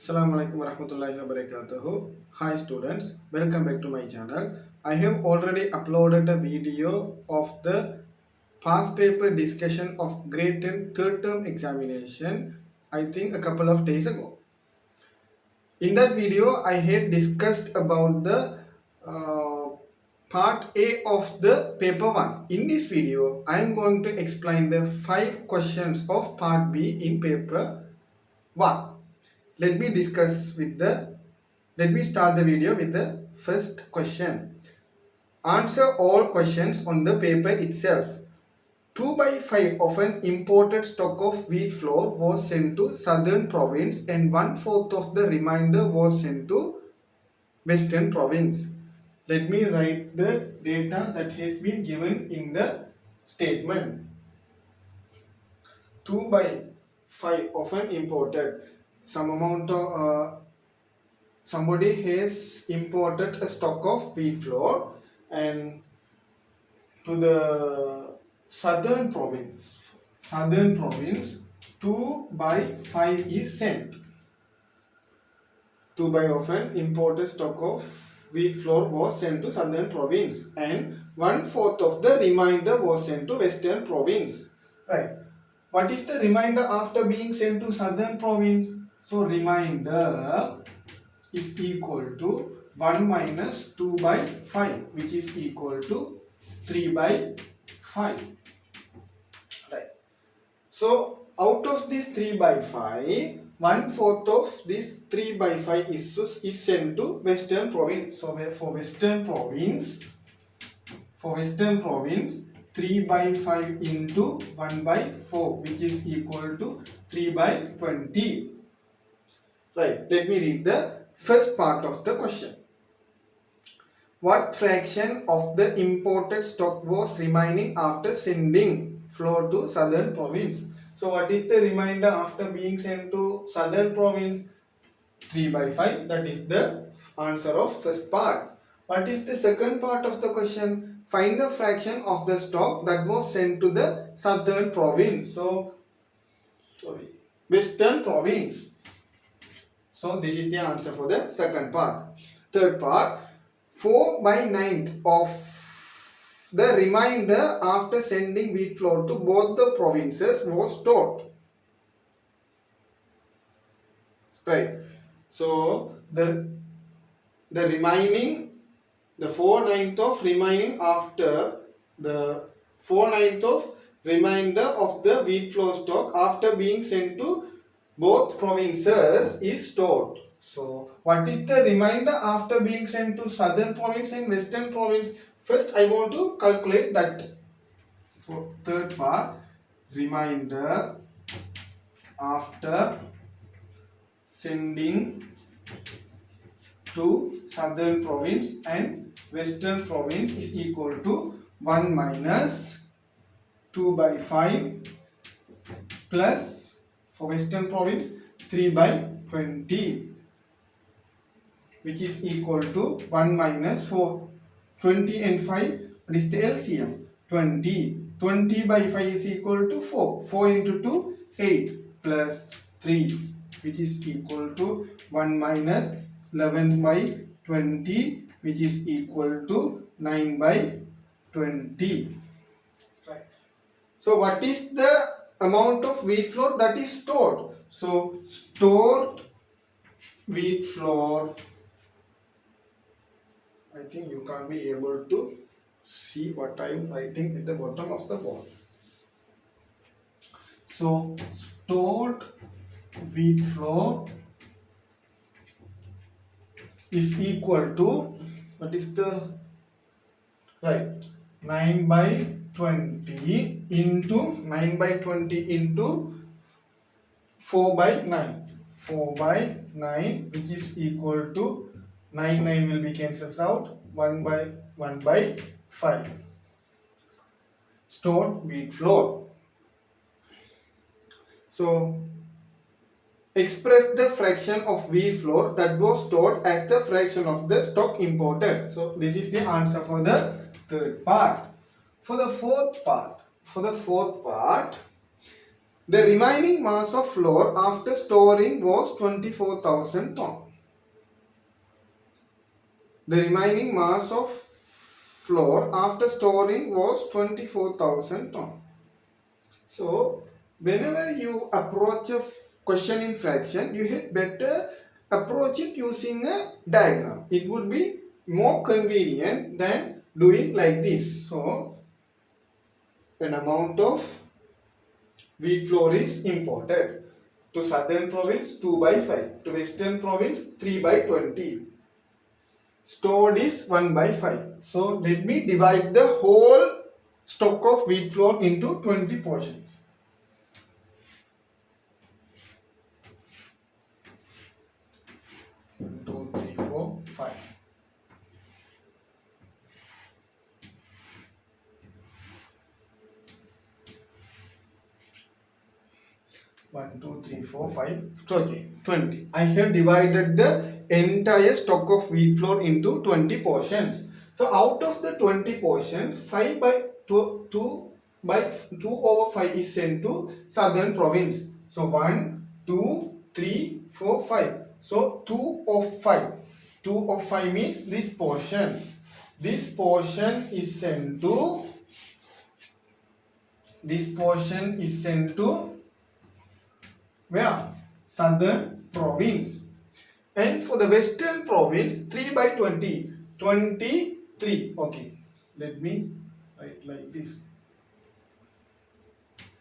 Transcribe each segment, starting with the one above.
Assalamu alaikum warahmatullahi wabarakatuh. Hi students, welcome back to my channel. I have already uploaded a video of the past paper discussion of grade 10 third term examination, I think a couple of days ago. In that video, I had discussed about the uh, part A of the paper 1. In this video, I am going to explain the 5 questions of part B in paper 1. Let me discuss with the Let me start the video with the first question. Answer all questions on the paper itself. 2 by 5 of an imported stock of wheat flour was sent to southern province and 1/4 of the remainder was sent to western province. Let me write the data that has been given in the statement. 2 by 5 of an imported, some amount of somebody has imported a stock of wheat flour and to the southern province 2 by 5 is sent. 2 by of an imported stock of wheat flour was sent to southern province and 1/4 of the remainder was sent to western province. Right. What is the remainder after being sent to southern province? So remainder is equal to 1 minus 2 by 5, which is equal to 3 by 5. Right. So out of this 3 by 5, 1/4 of this 3 by 5 is sent to western province. So for western province 3 by 5 into 1 by 4, which is equal to 3 by 20. Right. Let me read the first part of the question. What fraction of the imported stock was remaining after sending flour to southern province? So what is the remainder after being sent to southern province? 3 by 5. That is the answer of first part. What is the second part of the question? Find the fraction of the stock that was sent to the southern province. Western province. So this is the answer for the second part. Third part, 4 by 9 of the remainder after sending wheat flour to both the provinces was stored. Right. So the remaining, the 4/9 of remaining after the 4/9 of remainder of the wheat flour stock after being sent to both provinces is stored. So what is the remainder after being sent to southern province and western province? First I want to calculate that. For third part, remainder after sending to southern province and western province is equal to 1 minus 2 by 5 plus for western province 3 by 20, which is equal to 1 minus 4. 20 and 5, what is the LCM? 20. 20 by 5 is equal to 4. 4 into 2, 8 plus 3, which is equal to 1 minus 11 by 20, which is equal to 9 by 20. Right. So what is the amount of wheat flour that is stored? So stored wheat flour, I think you can't be able to see what I am writing at the bottom of the board. So stored wheat flour is equal to, what is the, right, 9 by 20 into 9 by 20 into 4 by 9. 4 by 9, which is equal to 9 will be cancelled out, 1 by 5. Stored wheat flour. So express the fraction of wheat flour that was stored as the fraction of the stock imported. So this is the answer for the third part. For the fourth part, The remaining mass of floor after storing was 24,000 ton. The remaining mass of floor after storing was 24,000 ton. So, whenever you approach a question in fraction, you had better approach it using a diagram. It would be more convenient than doing like this. So, an amount of wheat flour is imported. To southern province 2 by 5. To western province 3 by 20. Stored is 1 by 5. So let me divide the whole stock of wheat flour into 20 portions. Two, three, four, five. One, two, three, four, five. Okay, 20. I have divided the entire stock of wheat flour into 20 portions. So out of the 20 portions, 5 by 2 by 2 over 5 is sent to southern province. So 1, 2, 3, 4, 5. So 2 of 5. 2 of 5 means this portion. This portion is sent to where? Southern province. And for the western province, 3 by 20. 23. Okay. Let me write like this.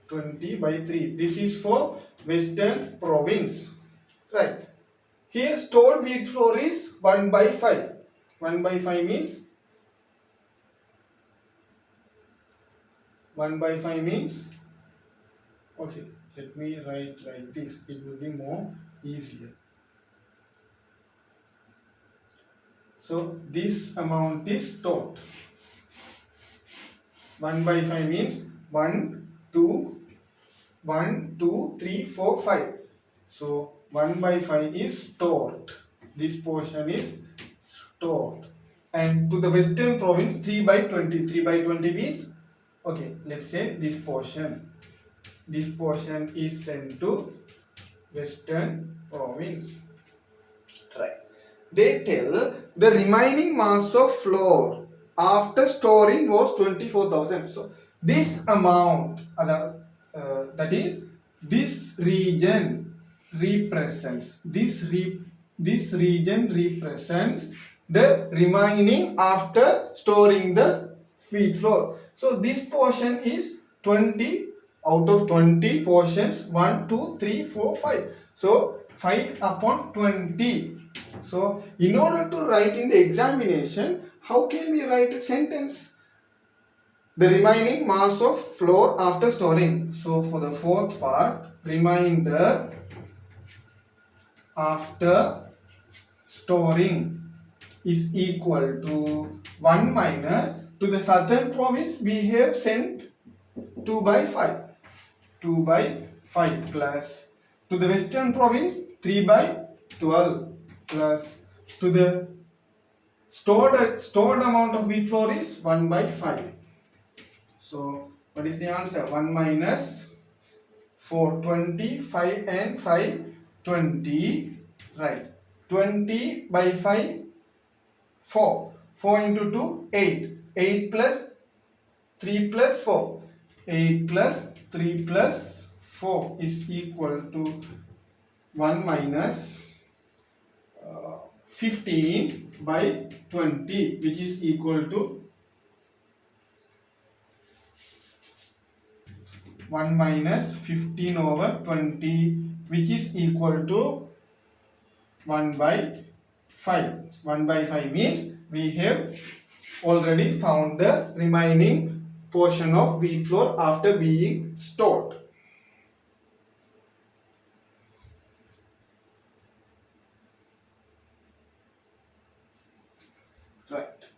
20 by 3. This is for western province. Right. Here stored wheat flour is 1 by 5. 1 by 5 means 1 by 5 means, okay, let me write like this. It will be more easier. So this amount is stored. 1 by 5 means 1, 2, 3, 4, 5. So 1 by 5 is stored. This portion is stored. And to the western province, 3 by 20. 3 by 20 means, okay, let's say this portion. This portion is sent to western province. Right. They tell the remaining mass of flour after storing was 24,000. So this amount, that is, this region represents the remaining after storing the wheat flour. So this portion is 20 out of 20 portions. 1, 2, 3, 4, 5. So 5 upon 20. So in order to write in the examination, how can we write a sentence? The remaining mass of flour after storing. So for the fourth part, remainder after storing is equal to 1 minus, to the southern province we have sent 2 by 5. 2 by 5 plus, to the western province 3 by 12 plus, to the stored amount of wheat flour is 1 by 5. So what is the answer? 1 minus 4, 20, 5 and 5, 20, right. 20 by 5, 4. 4 into 2, 8. 8 plus 3 plus 4. 8 plus 3 plus 4 is equal to 1 minus 15 by 20, which is equal to 1 minus 15 over 20, which is equal to 1 by 5. 1 by 5 means we have already found the remaining portion of wheat flour after being stored. Right.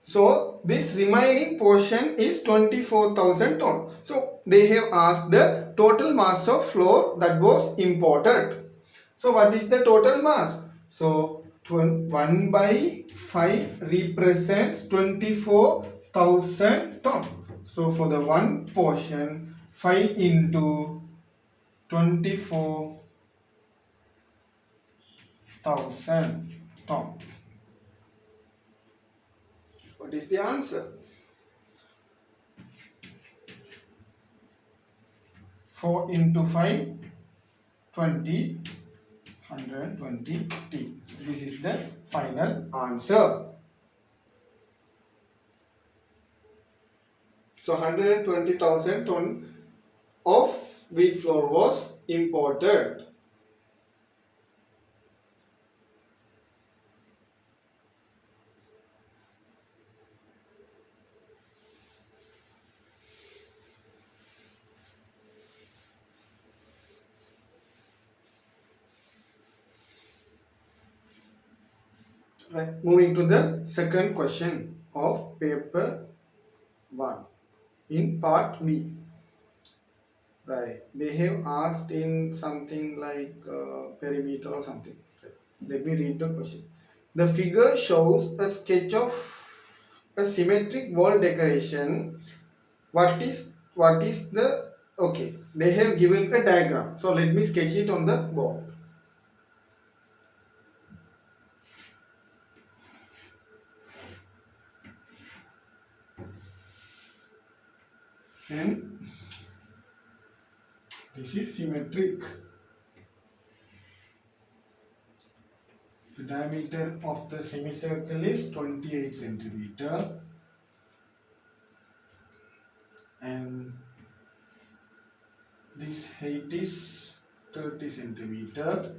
So this remaining portion is 24,000 ton. So they have asked the total mass of flour that was imported. So what is the total mass? So 1 by 5 represents 24,000 ton. So for the one portion, 5 into 24,000 ton. What is the answer? 4 into 5, 20, 120 T. This is the final answer. So 120,000 ton of wheat flour was imported. Right. Moving to the second question of paper 1 in part B. Right. They have asked in something like perimeter or something. Right. Let me read the question. The figure shows a sketch of a symmetric wall decoration. What is the okay? They have given a diagram. So let me sketch it on the board. And this is symmetric. The diameter of the semicircle is 28 centimeter and this height is 30 centimeter.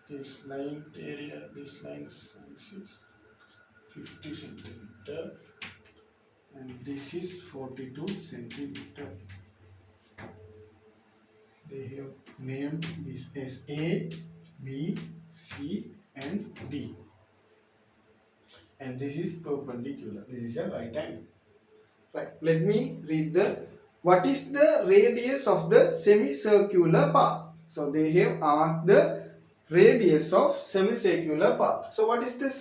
This line area, this line size is 50 centimeter and this is 42 centimeter. They have named this as A, B, C and D. And this is perpendicular. This is a right angle. Right. Let me read what is the radius of the semicircular part? So they have asked the radius of semicircular part. So what is the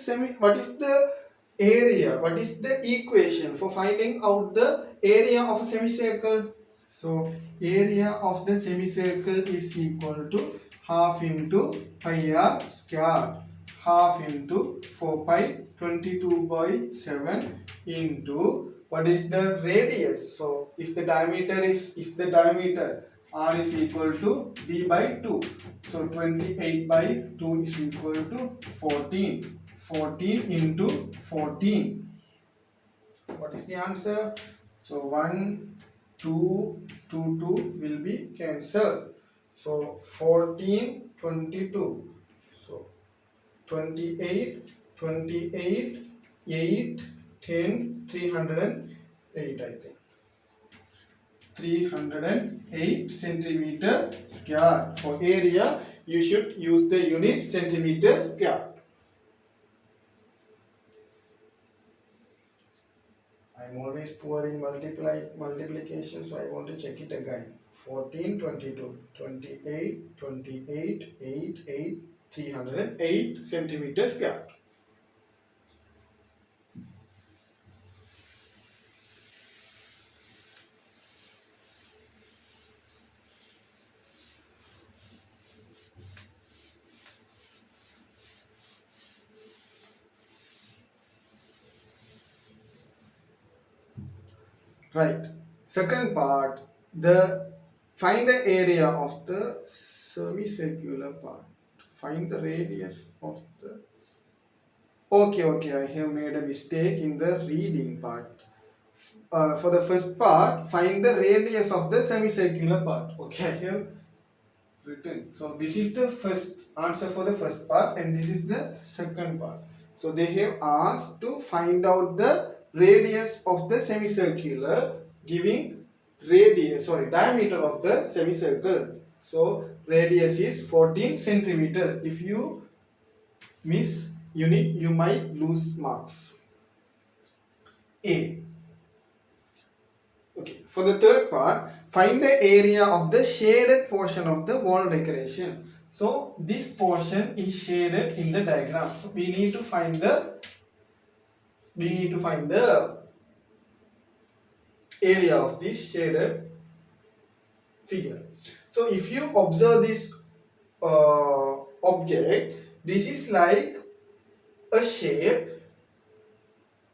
area? What is the equation for finding out the area of a semicircle? So area of the semicircle is equal to half into pi r square, half into 4 pi 22 by 7 into what is the radius. So if the diameter r is equal to d by 2, so 28 by 2 is equal to 14. 14 into 14. What is the answer? So 1 2 2 2 will be cancelled. So 14 22. So 28 28 8 10 308 I think. 308 centimeter square. For area you should use the unit centimeter square. I'm always poor in multiplication, so I want to check it again. 14 22 28 28 8 8 308 centimeter square. Right. Second part, find the area of the semicircular part. Find the radius of the. Okay, I have made a mistake in the reading part. For the first part, find the radius of the semicircular part. Okay, I have written. So this is the first answer for the first part, and this is the second part. So they have asked to find out the radius of the semicircular, giving diameter of the semicircle. So radius is 14 centimeter. If you miss unit, you might lose marks. A. Okay. For the third part, find the area of the shaded portion of the wall decoration. So this portion is shaded in the diagram. So we need to find the area of this shaded figure. So if you observe this object, this is like a shape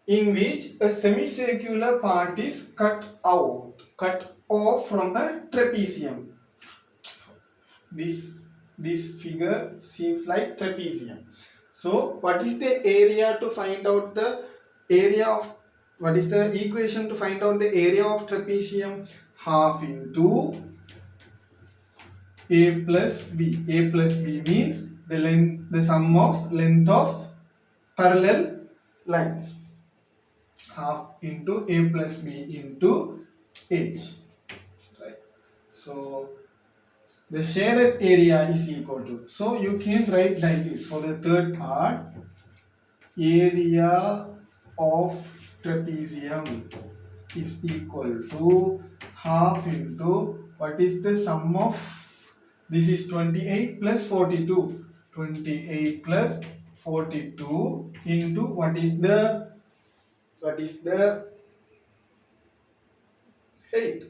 in which a semicircular part is cut off from a trapezium. This figure seems like trapezium. So what is the area to find out the area of, what is the equation to find out the area of trapezium? Half into a plus b. A plus b means the sum of length of parallel lines. Half into a plus b into h. Right. So the shaded area is equal to, so you can write like this for the third part: area of trapezium is equal to half into, what is the sum of, this is 28 plus 42, 28 plus 42 into what is the height,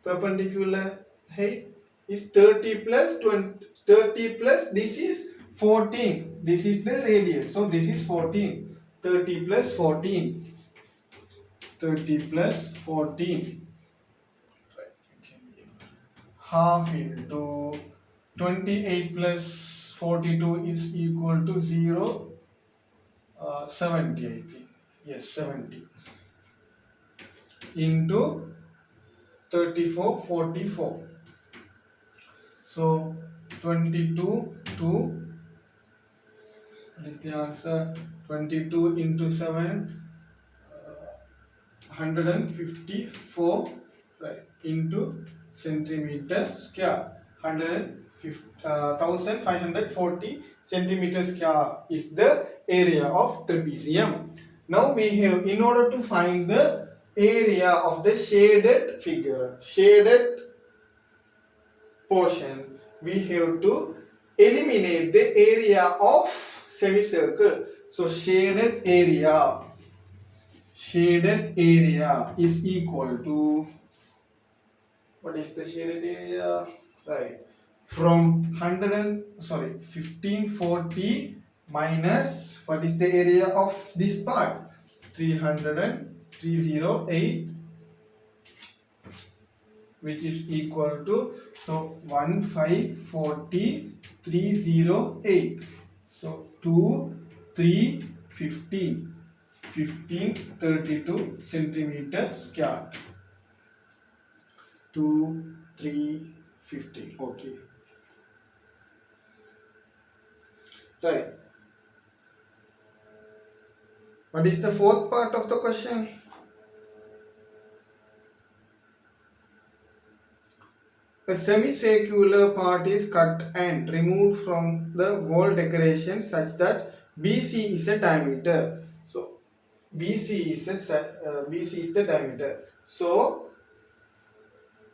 perpendicular height is 30 plus 20, 30 plus, this is 14, this is the radius, so this is 14, 30 plus 14, 30 plus 14, half into 28 plus 42 is equal to 0, 70 I think, yes 70, into 34, 44. So 22 to, what is the answer? 22 into 7, 154, right, into centimeter square. 1540 centimeter square is the area of trapezium. Now we have, in order to find the area of the shaded figure, shaded portion, we have to eliminate the area of semicircle. So shaded area is equal to, what is the shaded area, right, from 1540 minus, what is the area of this part, 308, which is equal to, so 1540, 308, so 2, 3, 15, 1532 centimeter square. 2, 3, 15. Okay. Right. What is the fourth part of the question? A semicircular part is cut and removed from the wall decoration such that BC is a diameter. So BC is the diameter. So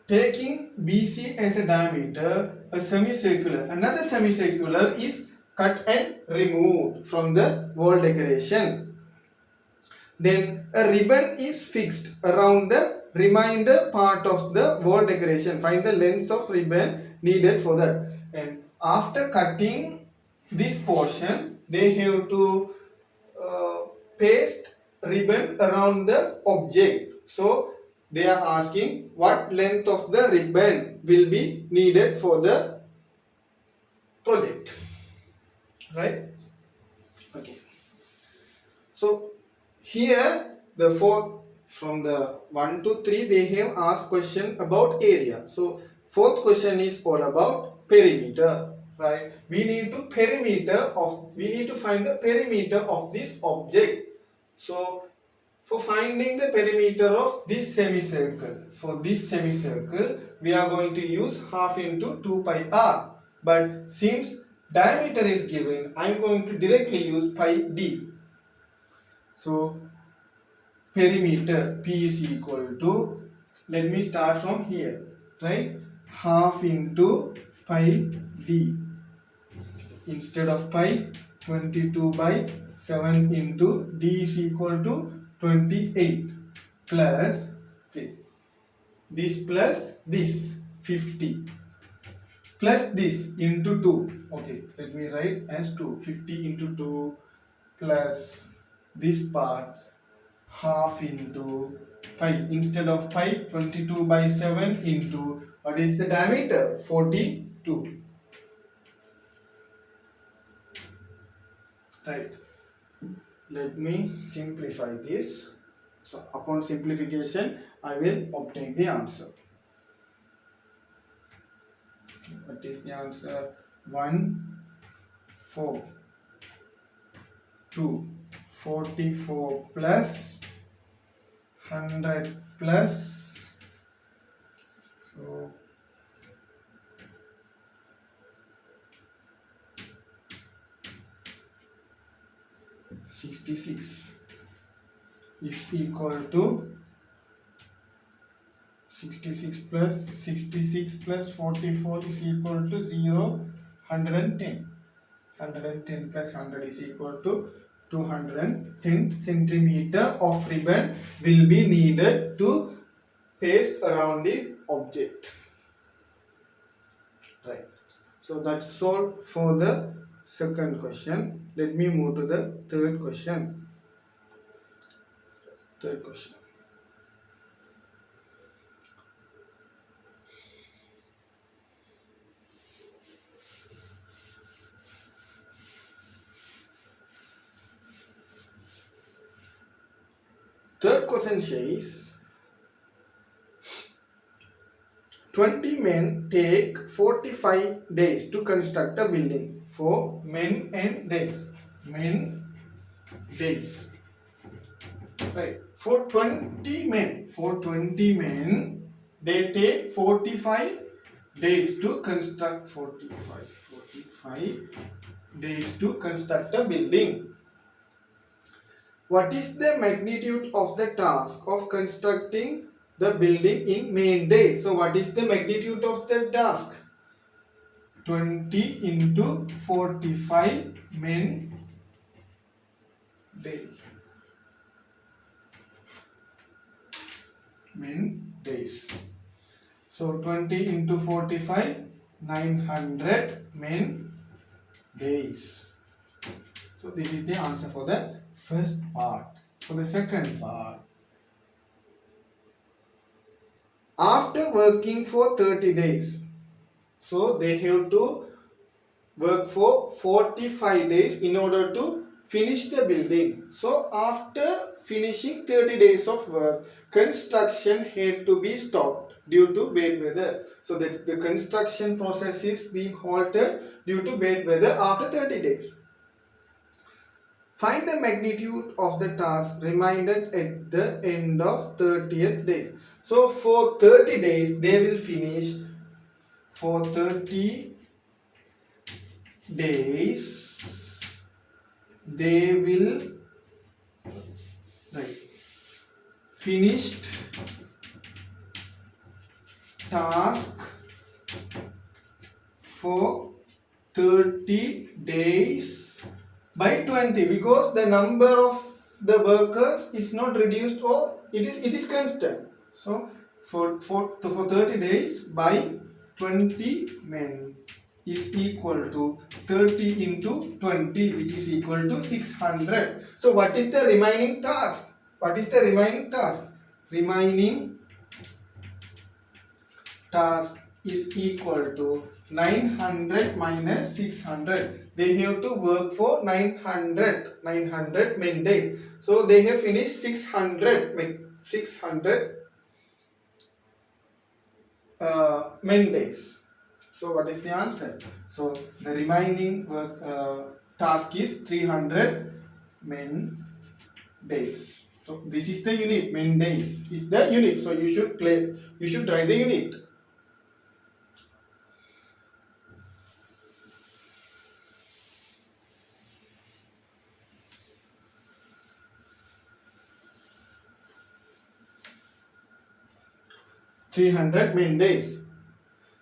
taking BC as a diameter, another semicircular is cut and removed from the wall decoration. Then a ribbon is fixed around the remainder part of the wall decoration. Find the length of ribbon needed for that. And after cutting this portion, they have to paste ribbon around the object. So they are asking what length of the ribbon will be needed for the project, right? Okay. So here the fourth, from the 1 to 3 they have asked question about area. So fourth question is all about perimeter, right? We need to find the perimeter of this object. So for finding the perimeter of this semicircle, we are going to use half into 2 pi r. But since diameter is given, I am going to directly use pi d. So perimeter P is equal to, let me start from here, right? Half into pi d. Instead of pi, 22 by 7 into d is equal to 28 plus, okay, this plus this 50 plus this into 2. Okay, let me write as 2. 50 into 2 plus this part half into pi. Instead of pi, 22 by 7 into what is the diameter? 42. Right. Let me simplify this. So upon simplification, I will obtain the answer. What is the answer? 1, 4, 2, 44 plus 100 plus, so 66 is equal to 66 plus 44 is equal to 0, 110. 110 plus 100 is equal to 210 centimeter of ribbon will be needed to paste around the object. Right. So that's all for the second question. Let me move to the third question. Third question. Third question says 20 men take 45 days to construct a building. For men and days. Men, days. Right. For 20 men, they take 45 days to construct 45 days to construct a building. What is the magnitude of the task of constructing the building in main days? So what is the magnitude of the task? 20 into 45 men days. Men days. So 20 into 45, 900 men days. So this is the answer for the first part. For the second part, after working for 30 days, so they have to work for 45 days in order to finish the building. So after finishing 30 days of work, construction had to be stopped due to bad weather. So that the construction process is being halted due to bad weather after 30 days. Find the magnitude of the task remainder at the end of 30th day. So for 30 days they will finish. For 30 days they will finished task for 30 days by 20, because the number of the workers is not reduced or it is constant. So for 30 days by 20 men is equal to 30 into 20, which is equal to 600. So what is the remaining task? What is the remaining task? Remaining task is equal to 900 minus 600. They have to work for 900 men days. So they have finished 600 men days. So what is the answer? So the remaining work task is 300 men days. So this is the unit. Men days is the unit. So you should write the unit. (300 men days).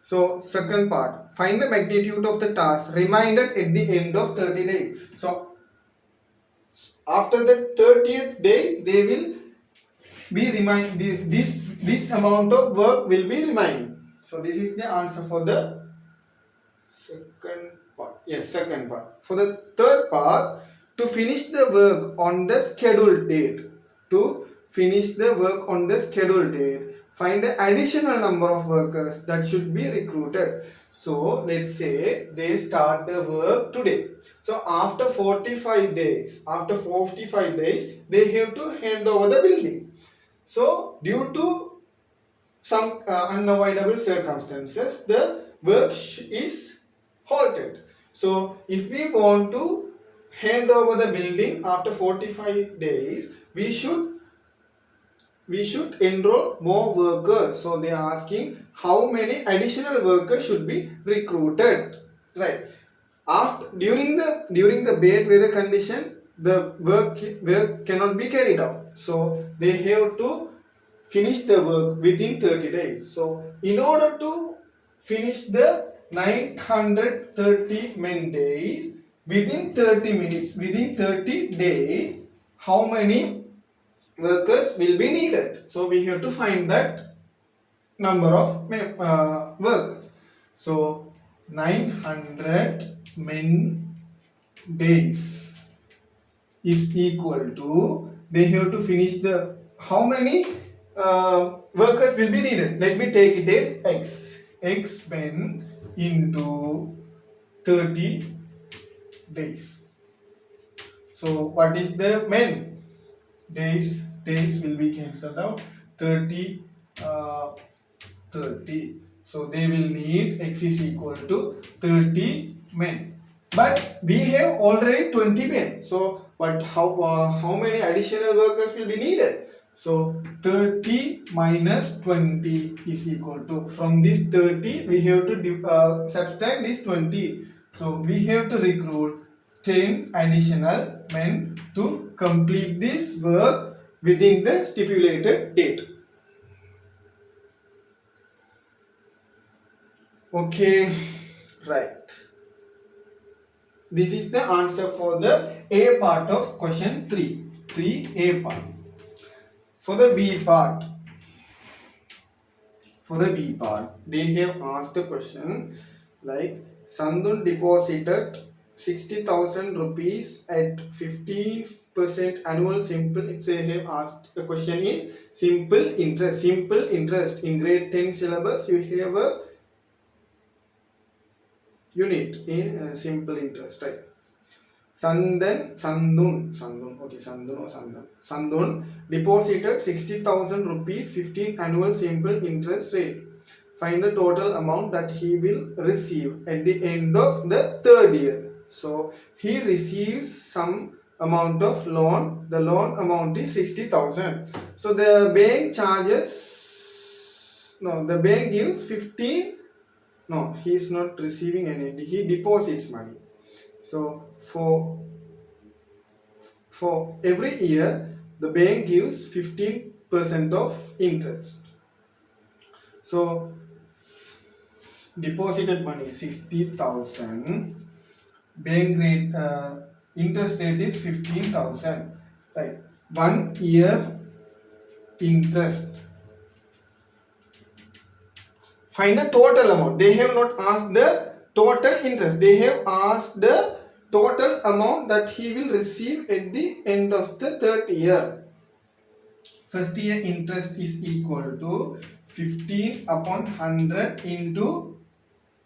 So second part, find the magnitude of the task remainder at the end of 30 days. So after the 30th day, they will be this this amount of work will be remaining. So this is the answer for the second part. Yes, second part. For the third part, to finish the work on the scheduled date. To finish the work on the scheduled date, find the additional number of workers that should be recruited. So let's say they start the work today. So after 45 days, they have to hand over the building. So due to some unavoidable circumstances, the work is halted. So if we want to hand over the building after 45 days, we should enroll more workers. So they are asking how many additional workers should be recruited, right? After during the bad weather condition, the work cannot be carried out. So they have to finish the work within 30 days. So in order to finish the 930 man days within 30 minutes, within 30 days, how many workers will be needed? So we have to find that number of workers. So 900 men days is equal to, they have to finish the, how many workers will be needed? Let me take it as x men into 30 days. So what is the men? Days will be cancelled out. 30 so they will need, x is equal to 30 men, but we have already 20 men. So but how many additional workers will be needed? So 30 minus 20 is equal to, from this 30 we have to subtract this 20. So we have to recruit 10 additional men to complete this work within the stipulated date. Okay, right. This is the answer for the A part of question 3. 3A part. For the B part, they have asked a question like, Sandun deposited 60,000 rupees at 15% annual simple. They have asked a question in simple interest. Simple interest in grade 10 syllabus, you have a unit in simple interest, right? Sandun deposited 60,000 rupees, 15 annual simple interest rate. Find the total amount that he will receive at the end of the third year. So he receives some amount of loan. The loan amount is 60,000. So the bank gives 15. No, he is not receiving any. He deposits money. So for every year, the bank gives 15% of interest. So deposited money 60,000. Bank rate interest rate is 15,000. Right. 1 year interest. Find the total amount. They have not asked the total interest. They have asked the total amount that he will receive at the end of the third year. First year interest is equal to 15 upon 100 into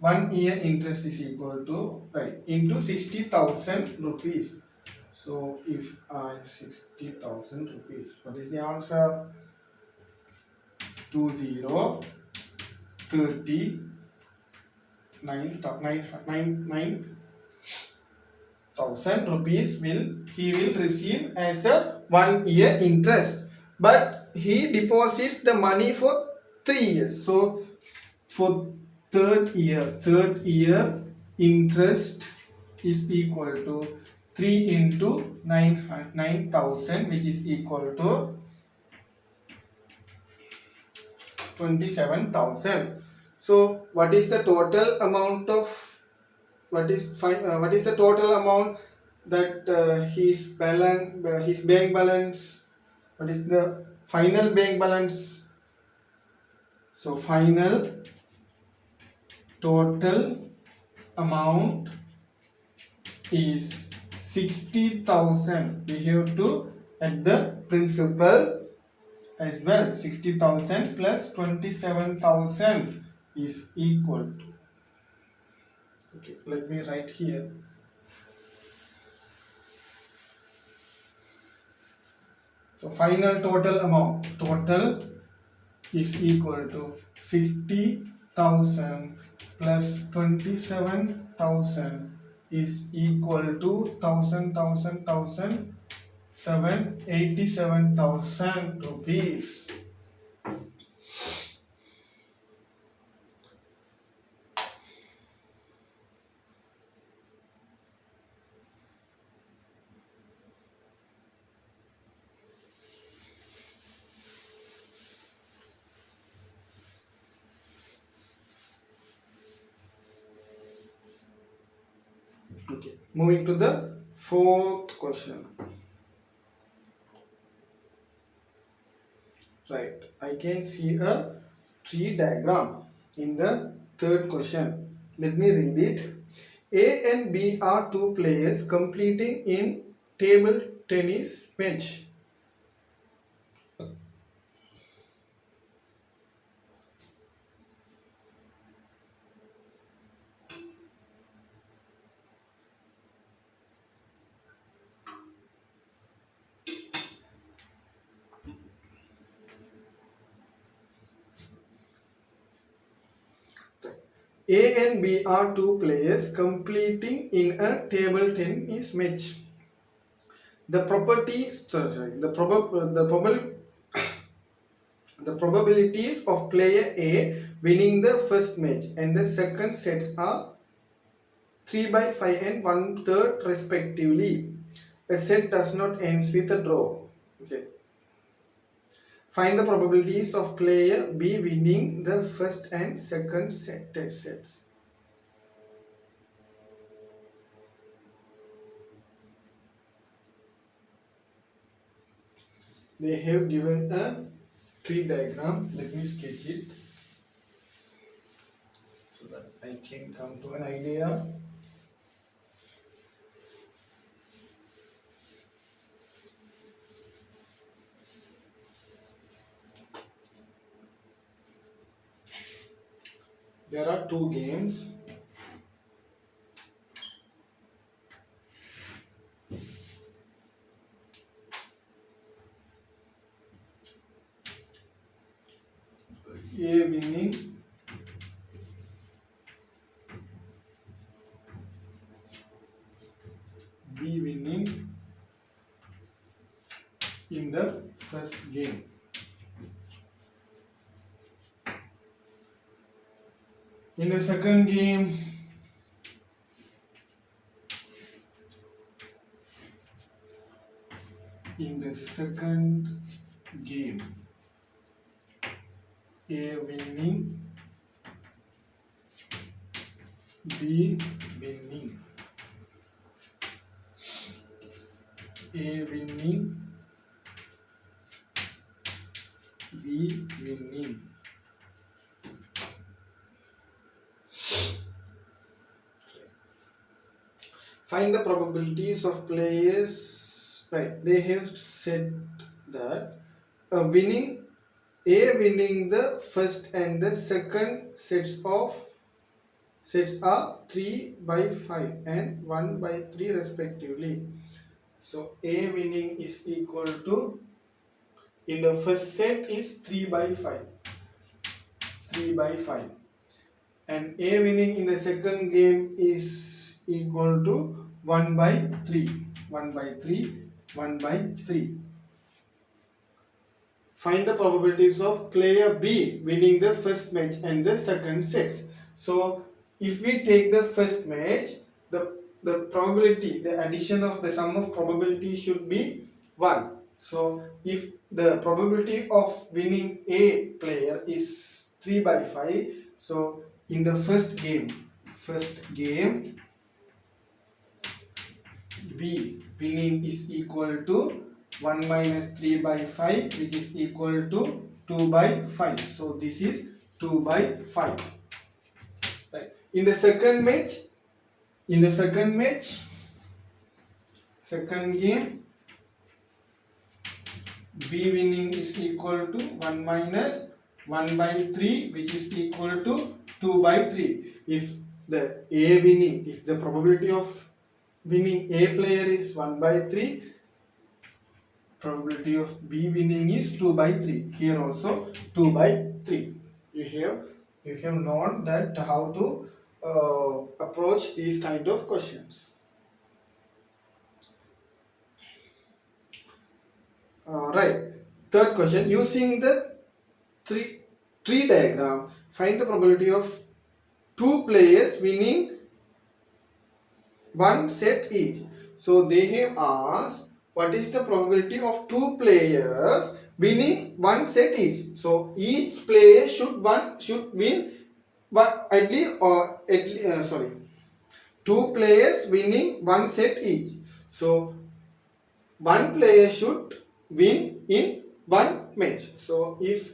1 year interest is equal to, right, into 60,000 rupees. So if 60,000 rupees, what is the answer? 9,000 rupees he will receive as a 1 year interest, but he deposits the money for 3 years. So for third year interest is equal to 3 into 9,000, which is equal to 27,000. So what is the total amount of, what is the total amount that his bank balance, what is the final bank balance So final total amount is 60,000. We have to add the principal as well. 60,000 plus 27,000 is equal to, okay, let me write here. So final total amount is equal to 60,000 plus 27,000 is equal to 87,000 rupees. Okay, moving to the fourth question. Right, I can see a tree diagram in the third question. Let me read it. A and B are two players competing in table tennis match. A and B are two players competing in a table tennis match. The probabilities of player A winning the first match and the second sets are 3 by 5 and 1/3 respectively. A set does not end with a draw. Okay. Find the probabilities of player B winning the first and second test sets. They have given a tree diagram. Let me sketch it so that I can come to an idea. There are two games. A winning, B winning in the first game. In the second game, A winning, B winning. A winning, B winning. Find the probabilities of players. Right, they have said that A winning the first and the second sets are 3 by 5 and 1 by 3 respectively. So A winning is equal to, in the first set is 3 by 5, and A winning in the second game is equal to 1 by 3. Find the probabilities of player B winning the first match and the second sets. So if we take the first match, the probability, the addition of the sum of probability should be 1. So if the probability of winning A player is 3 by 5, so in the first game B winning is equal to 1 minus 3 by 5, which is equal to 2 by 5. So this is 2 by 5. Right. In the second second game, B winning is equal to 1 minus 1 by 3, which is equal to 2 by 3. If the if the probability of winning A player is 1 by 3, probability of B winning is 2 by 3. Here also 2 by 3. You have known that how to approach these kind of questions. Right. Third question, using the tree diagram, find the probability of two players winning one set each. So they have asked what is the probability of two players winning one set each. So each player should win one at least, or two players winning one set each. So one player should win in one match. So if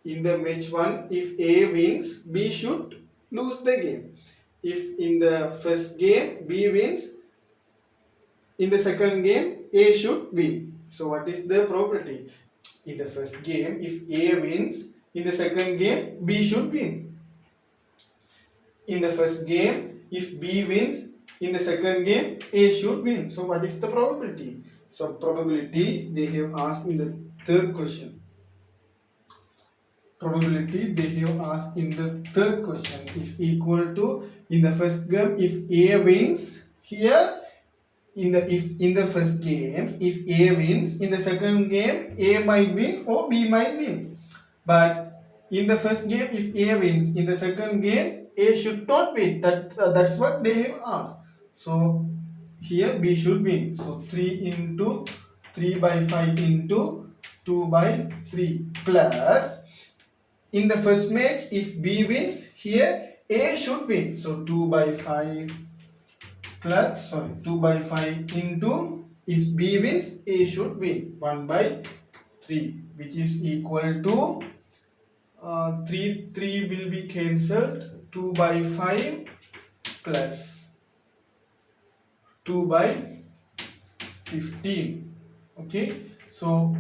in the match 1, if A wins, B should lose the game. If in the first game B wins, in the second game A should win. So what is the probability? In the first game, if A wins, in the second game B should win. In the first game, if B wins, in the second game A should win. So what is the probability? So probability they have asked in the third question. Probability they have asked in the third question is equal to, in the first game, if A wins, here in the first game, if A wins, in the second game A might win or B might win. But in the first game, if A wins, in the second game A should not win. That's what they have asked. So here B should win. So 3 by 5 into 2 by 3 plus, in the first match, if B wins, here A should win. So 2 by 5 into, if B wins, A should win 1 by 3, which is equal to 3 will be cancelled, 2 by 5 plus 2 by 15. Okay, so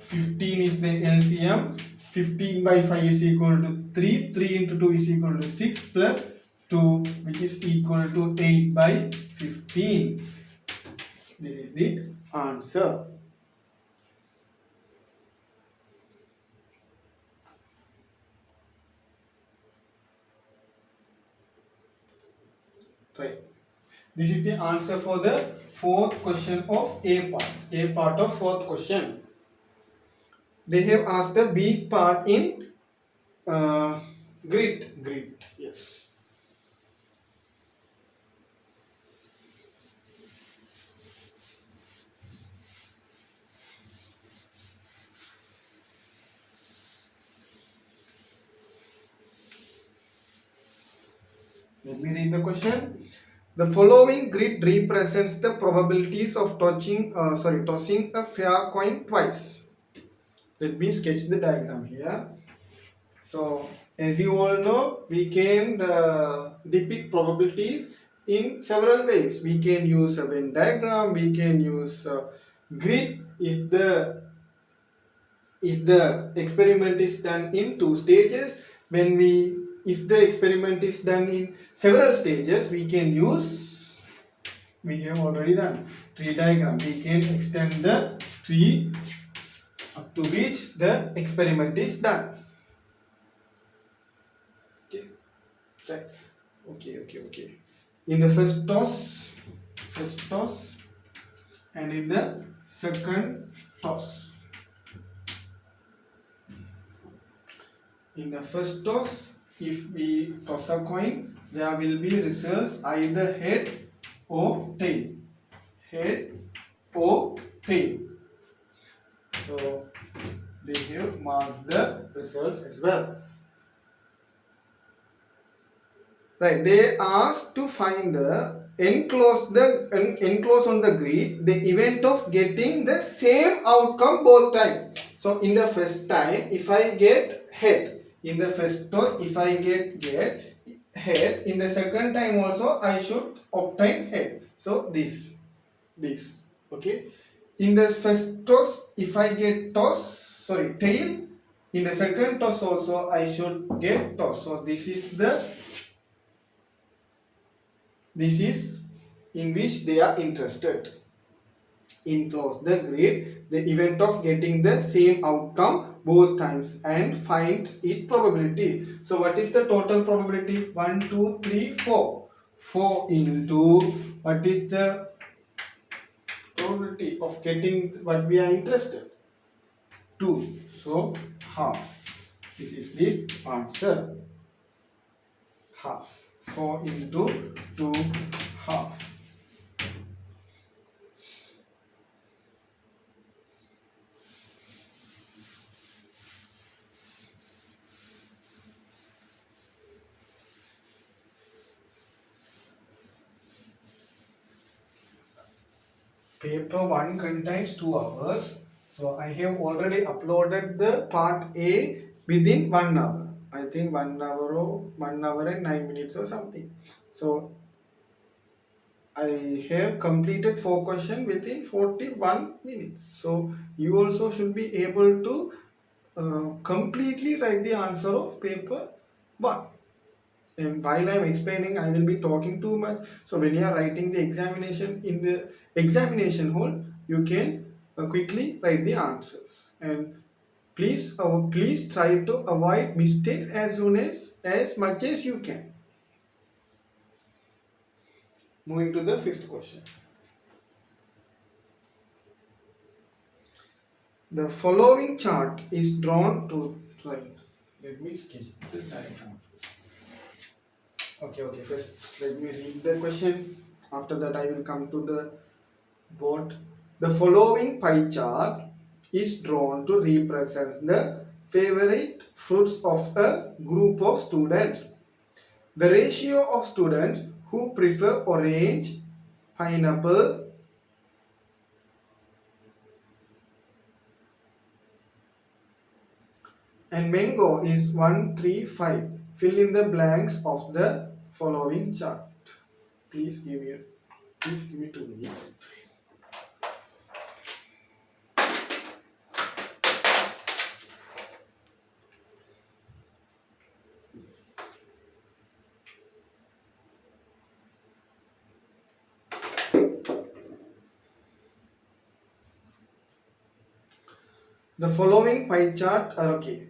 15 is the LCM. 15 by 5 is equal to 3. 3 into 2 is equal to 6 plus 2, which is equal to 8 by 15. This is the answer. Right. This is the answer for the fourth question of A part of fourth question. They have asked the B part in grid. Yes. Let me read the question. The following grid represents the probabilities of tossing a fair coin twice. Let me sketch the diagram here. So as you all know, we can depict probabilities in several ways. We can use a Venn diagram, we can use a grid if the experiment is done in 2 stages. If the experiment is done in several stages, we can use, we have already done tree diagram. We can extend the tree up to which the experiment is done. Okay. In the first toss, and in the second toss. In the first toss, if we toss a coin, there will be results either head or tail. So they have marked the results as well. Right, they asked to find the enclose on the grid the event of getting the same outcome both times. So in the first time, if I get head, In the first toss, if I get head, in the second time also I should obtain head. So this, okay. In the first toss, if I get tail, in the second toss also I should get toss. So this is in which they are interested. Enclose the grid the event of getting the same outcome both times and find its probability. So what is the total probability? 1, 2, 3, 4. 4 into what is the probability of getting what we are interested? 2. So half. This is the answer. Half. 4 into 2, half. Paper 1 contains 2 hours. So I have already uploaded the part A within 1 hour. I think 1 hour or 1 hour and 9 minutes or something. So I have completed 4 questions within 41 minutes. So you also should be able to completely write the answer of paper 1. And while I am explaining, I will be talking too much. So when you are writing the examination in the examination hall, you can quickly write the answers. And please try to avoid mistakes as much as you can. Moving to the 5th question. The following chart is drawn to right. Let me sketch the diagram. Okay. First, let me read the question. After that, I will come to the board. The following pie chart is drawn to represent the favorite fruits of a group of students. The ratio of students who prefer orange, pineapple, and mango is 1:3:5. Fill in the blanks of the following chart. Please give me 2 minutes. The following pie chart are okay.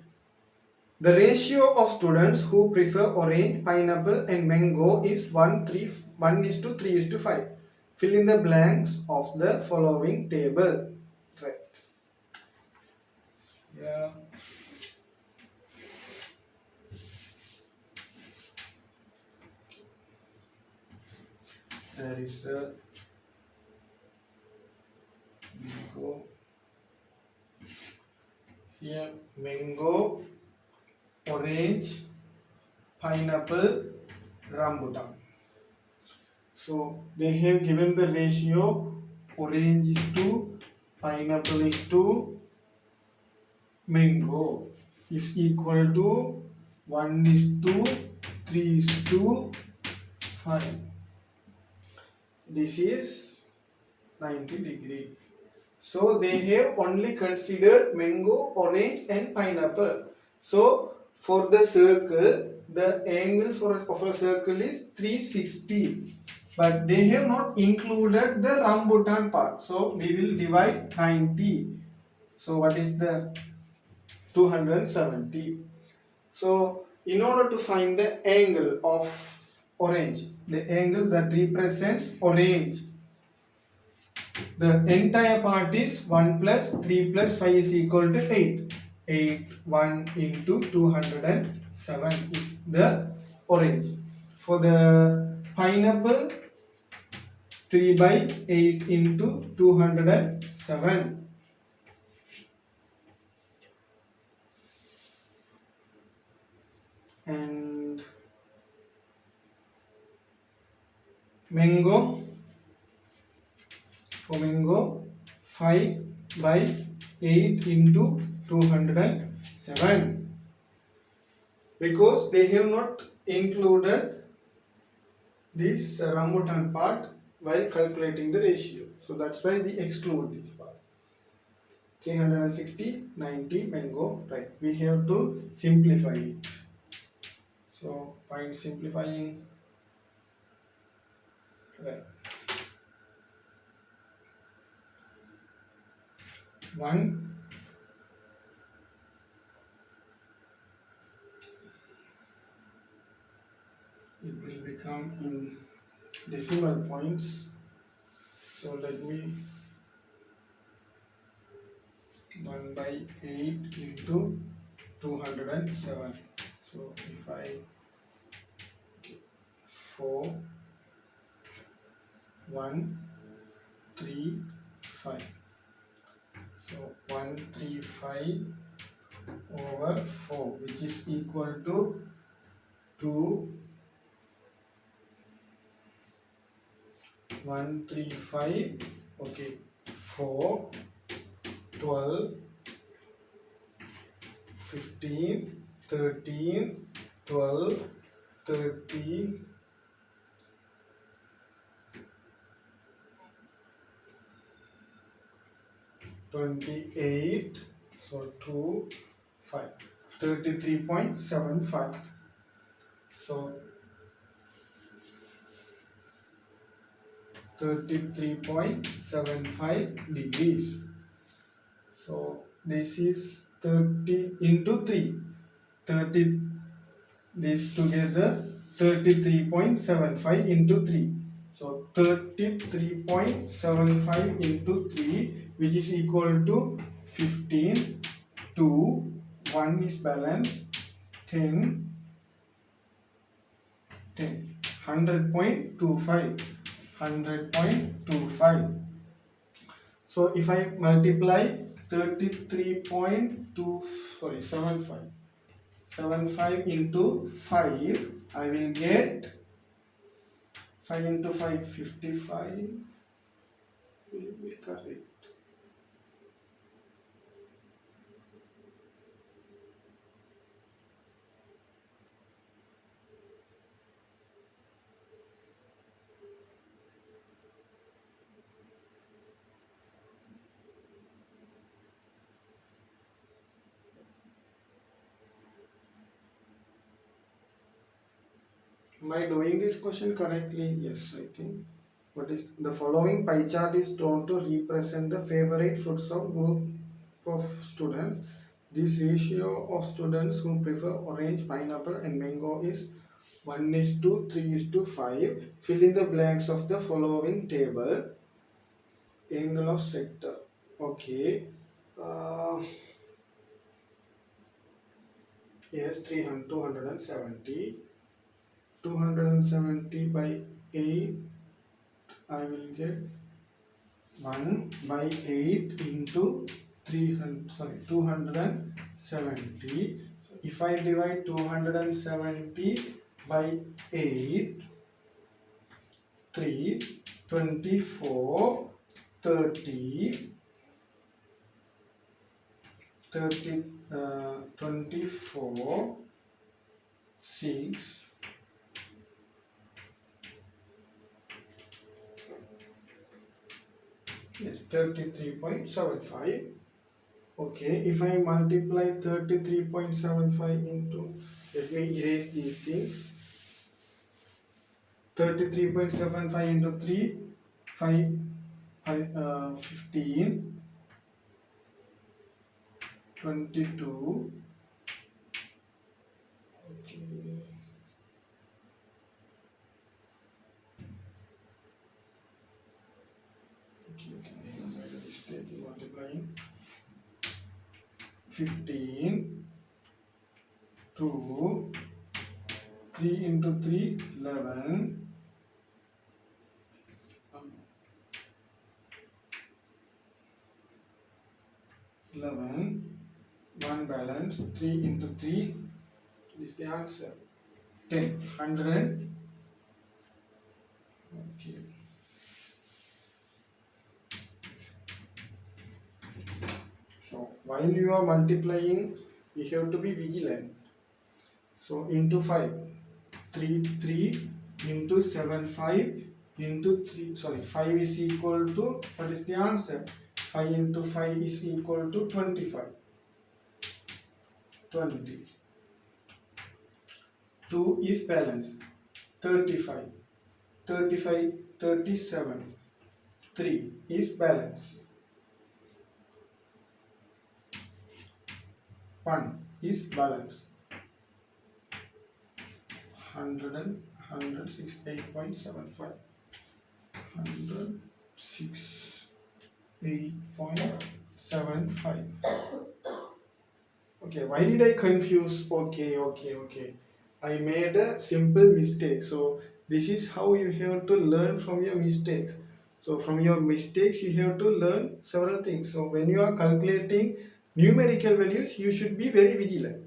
The ratio of students who prefer orange, pineapple and mango is 1:3:5. Fill in the blanks of the following table. Right. Yeah. There is a mango. Here mango, orange, pineapple, rambutan. So they have given the ratio orange is to pineapple is to mango is equal to 1:3:5. This is 90 degree. So they have only considered mango, orange and pineapple. So for the circle, the angle of a circle is 360. But they have not included the rambutan part. So we will divide 90. So what is the 270? So in order to find the angle of orange, the angle that represents orange, the entire part is 1 plus 3 plus 5 is equal to 8. 1 into 207 is the orange. For the pineapple, 3 by 8 into 207. And mango, for mango, 5 by 8 into 207. because they have not included this rambutan part while calculating the ratio. So that's why we exclude this part. 360, 90 mango, right? We have to simplify it. So find simplifying, right? 1, it will become in decimal points. So let me 1 by 8 into 207. So if I 4 1 3 5, so 135 over 4, which is equal to 2 135, okay, 4 12 15 13 12 13 28, so 2 5 33.75. So 33.75 degrees. So this is 30 into 3. 30, this together 33.75 into 3. So 33.75 into 3, which is equal to 15, 2, 1 is balance, 10, 10, 100.25, 100.25. So if I multiply 33.2, sorry, 75 into 5, I will get 5 into 5, 55 will be correct. Am I doing this question correctly? Yes, I think. What is the following pie chart is drawn to represent the favorite fruits of group of students. This ratio of students who prefer orange, pineapple, and mango is 1 is to 3 is to 5. Fill in the blanks of the following table. Angle of sector. Okay. Uh, yes, 300, 270. 270 by 8, I will get 1 by 8 into 300, sorry, 270. If I divide 270 by 8, 3, 24, 30, 30, 24, 6, yes, 33.75. Okay, if I multiply 33.75 into, let me erase these things. 33.75 into 3, 5, 15, 22. Okay. Okay, I made a mistake in multiplying. 15, 2, 3 into 3, 11, 11, 1 balance, 3 into 3, this is the answer, 10, 100. Okay. So while you are multiplying, you have to be vigilant. So into 5, 3 into 7 5 into 3, sorry, 5 is equal to, what is the answer? 5 into 5 is equal to 25. 20. 2 is balance, 35. 35, 37. 3 is balance. 1 is balance. 168.75. 168.75. Okay, why did I confuse? Okay. I made a simple mistake. So this is how you have to learn from your mistakes. So from your mistakes, you have to learn several things. So when you are calculating numerical values, you should be very vigilant.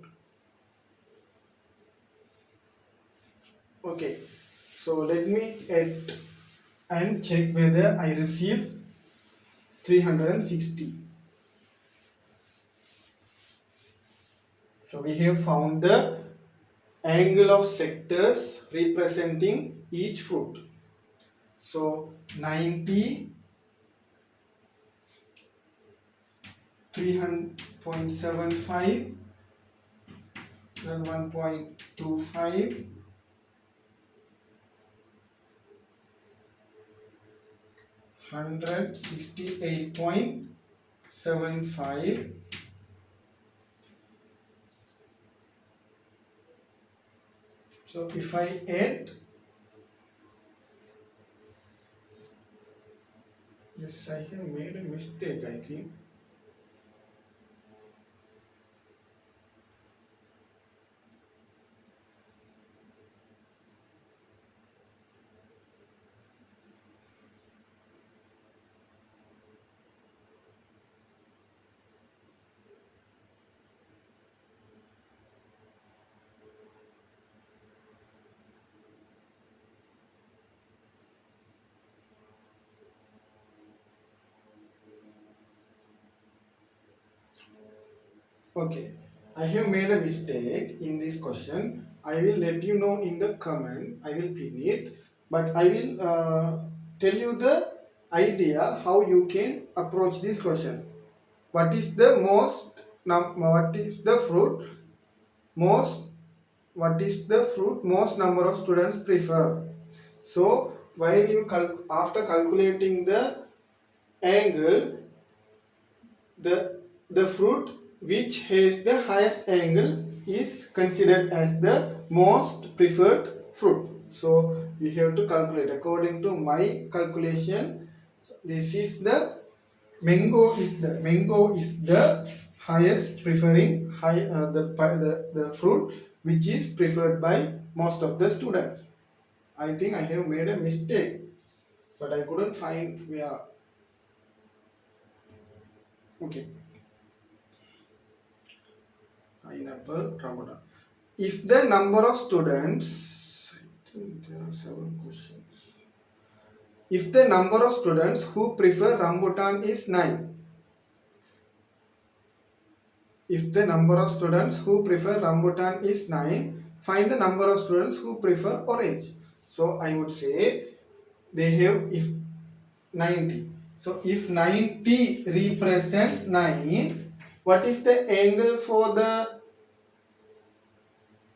Okay, so let me add and check whether I received 360. So we have found the angle of sectors representing each fruit. So 90, 300.75, then 1.25, 168.75. So if I add, yes, I have made a mistake, I think. Okay, I have made a mistake in this question. I will let you know in the comment. I will pin it, but I will tell you the idea how you can approach this question. What is the what is the fruit most what is the fruit most number of students prefer? So while you after calculating the angle, the fruit which has the highest angle is considered as the most preferred fruit. So you have to calculate according to my calculation. This is the mango is the highest preferring the fruit which is preferred by most of the students. I think I have made a mistake, but I couldn't find where. Okay, pineapple, rambutan. If the number of students, I think there are several questions. If the number of students who prefer rambutan is 9, if the number of students who prefer rambutan is 9, find the number of students who prefer orange. So I would say they have if 90. So if 90 represents 9, what is the angle for the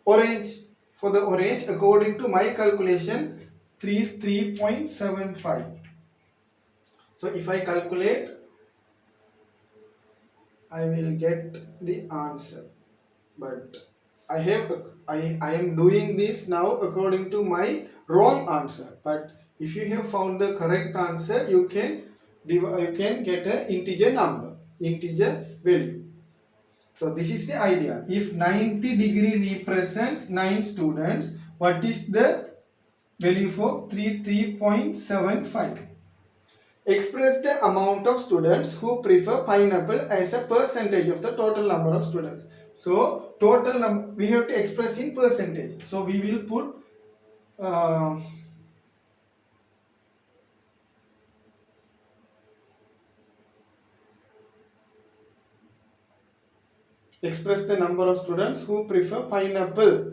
orange? For the orange, according to my calculation, 3.75. So if I calculate, I will get the answer. But I am doing this now according to my wrong answer. But if you have found the correct answer, you can get an integer number, integer value. So this is the idea. If 90° represents 9 students, what is the value for 3.75? Express the amount of students who prefer pineapple as a percentage of the total number of students. So total number we have to express in percentage. So we will put express the number of students who prefer pineapple.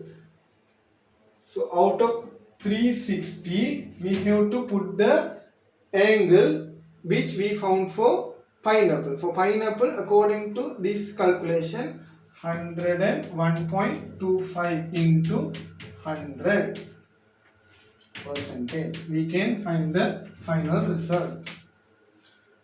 So out of 360 we have to put the angle which we found for pineapple. For pineapple, according to this calculation, 101.25 into 100 percentage, we can find the final result.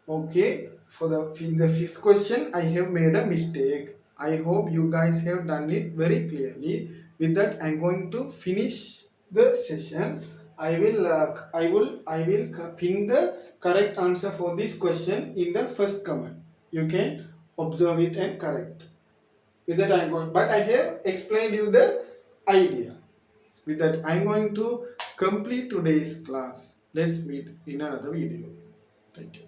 Okay, for the fifth question I have made a mistake. I hope you guys have done it very clearly. With that, I'm going to finish the session. I will pin the correct answer for this question in the first comment. You can observe it and correct. With that, I'm going, but I have explained you the idea. With that, I'm going to complete today's class. Let's meet in another video. Thank you.